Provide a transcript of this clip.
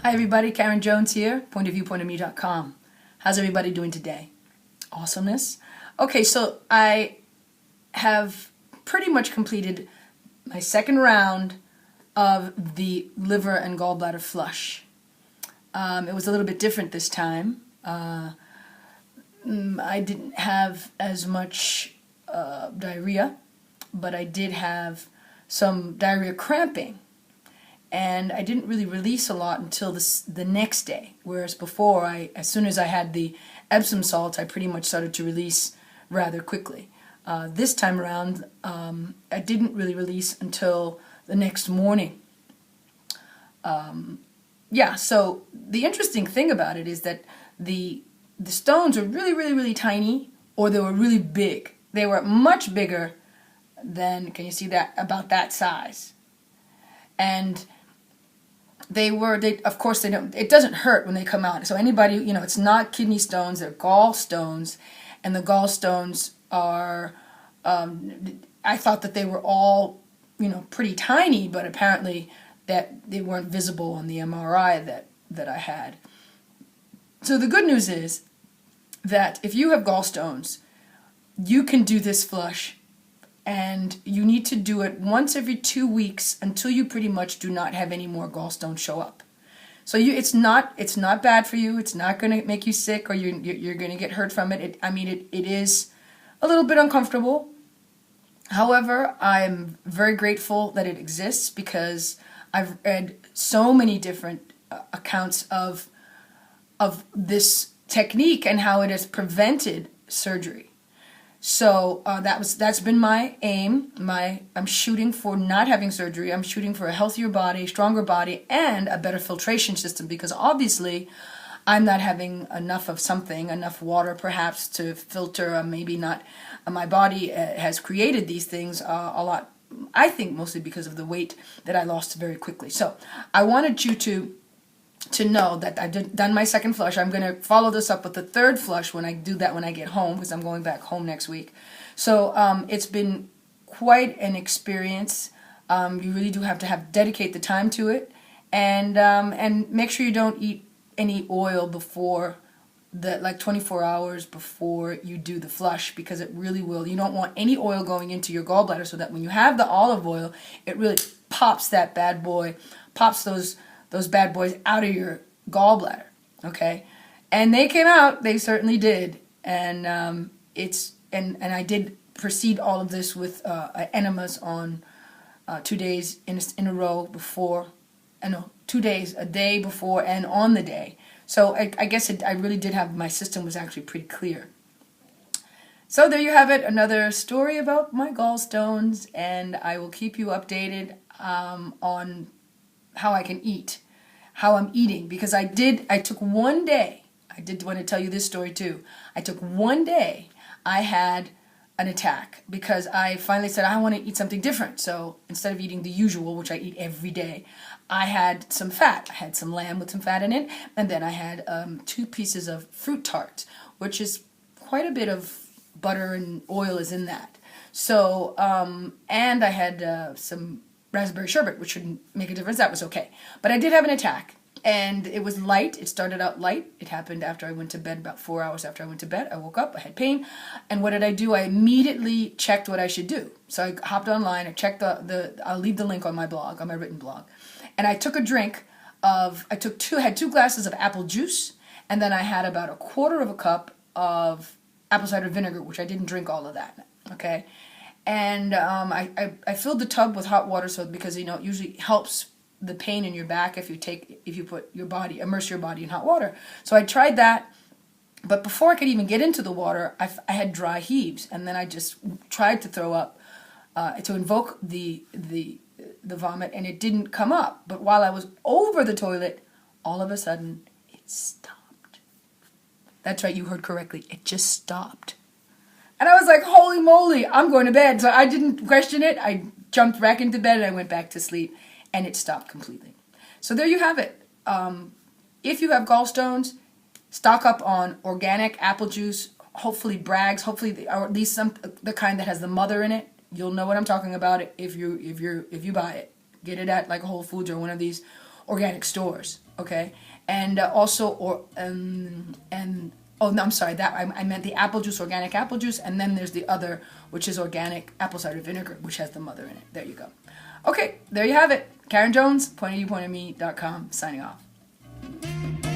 Hi everybody, Karen Jones here, pointofviewpointofme.com. How's everybody doing today? Awesomeness? Okay, so I have pretty much completed my second round of the liver and gallbladder flush. It was a little bit different this time. I didn't have as much diarrhea, but I did have some diarrhea cramping. And I didn't really release a lot until the next day, whereas before, as soon as I had the Epsom salts, I pretty much started to release rather quickly. This time around, I didn't really release until the next morning. So the interesting thing about it is that the stones were really tiny, or they were really big. They were much bigger than, can you see that, about that size. And of course, it doesn't hurt when they come out. So anybody, it's not kidney stones, they're gallstones. And the gallstones are, I thought that they were all, pretty tiny, but apparently that they weren't visible on the MRI that I had. So the good news is that if you have gallstones, you can do this flush. And you need to do it once every 2 weeks until you pretty much do not have any more gallstones show up. So it's not bad for you. It's not going to make you sick, or you're going to get hurt from it. It is a little bit uncomfortable. However, I'm very grateful that it exists, because I've read so many different accounts of this technique and how it has prevented surgery. So that's been my aim. I'm shooting for not having surgery. I'm shooting for a healthier body, stronger body, and a better filtration system, because obviously I'm not having enough of something, enough water perhaps to filter. Maybe not. My body has created these things a lot, I think mostly because of the weight that I lost very quickly. So I wanted you to know that I've done my second flush. I'm going to follow this up with the third flush when I do that when I get home, because I'm going back home next week. So it's been quite an experience. You really do have to dedicate the time to it, and make sure you don't eat any oil before 24 hours before you do the flush, because it really will. You don't want any oil going into your gallbladder, so that when you have the olive oil, it really pops that bad boy, pops those bad boys out of your gallbladder, okay? And they came out, they certainly did. And and I did proceed all of this with enemas on 2 days in a row before, 2 days, a day before and on the day. So I guess I really did have, my system was actually pretty clear. So there you have it, another story about my gallstones, and I will keep you updated on how I can eat, how I'm eating, because I took one day, I did want to tell you this story too. I took one day, I had an attack, because I finally said I want to eat something different. So instead of eating the usual, which I eat every day, I had some fat. I had some lamb with some fat in it, and then I had 2 pieces of fruit tart, which is quite a bit of butter and oil is in that. So, and I had some raspberry sherbet, which shouldn't make a difference. That was okay. But I did have an attack, and it was light. It started out light. It happened after I went to bed, about 4 hours after I went to bed. I woke up, I had pain, and what did I do? I immediately checked what I should do. So I hopped online, I checked I'll leave the link on my blog, on my written blog, and I took a drink of, I had 2 glasses of apple juice, and then I had about a quarter of a cup of apple cider vinegar, which I didn't drink all of that, okay? And I filled the tub with hot water, because it usually helps the pain in your back if you immerse your body in hot water. So I tried that, but before I could even get into the water, I had dry heaves, and then I just tried to throw up to invoke the vomit, and it didn't come up. But while I was over the toilet, all of a sudden it stopped. That's right, you heard correctly. It just stopped. And I was like, holy moly, I'm going to bed. So I didn't question it. I jumped back into bed and I went back to sleep, and it stopped completely. So there you have it. If you have gallstones, stock up on organic apple juice, hopefully Bragg's, or at least the kind that has the mother in it. You'll know what I'm talking about if you buy it. Get it at like Whole Foods or one of these organic stores, okay? And oh, no, I'm sorry, that I meant the apple juice, organic apple juice, and then there's the other, which is organic apple cider vinegar, which has the mother in it. There you go. Okay, there you have it. Karen Jones, pointedyouppointedme.com, signing off.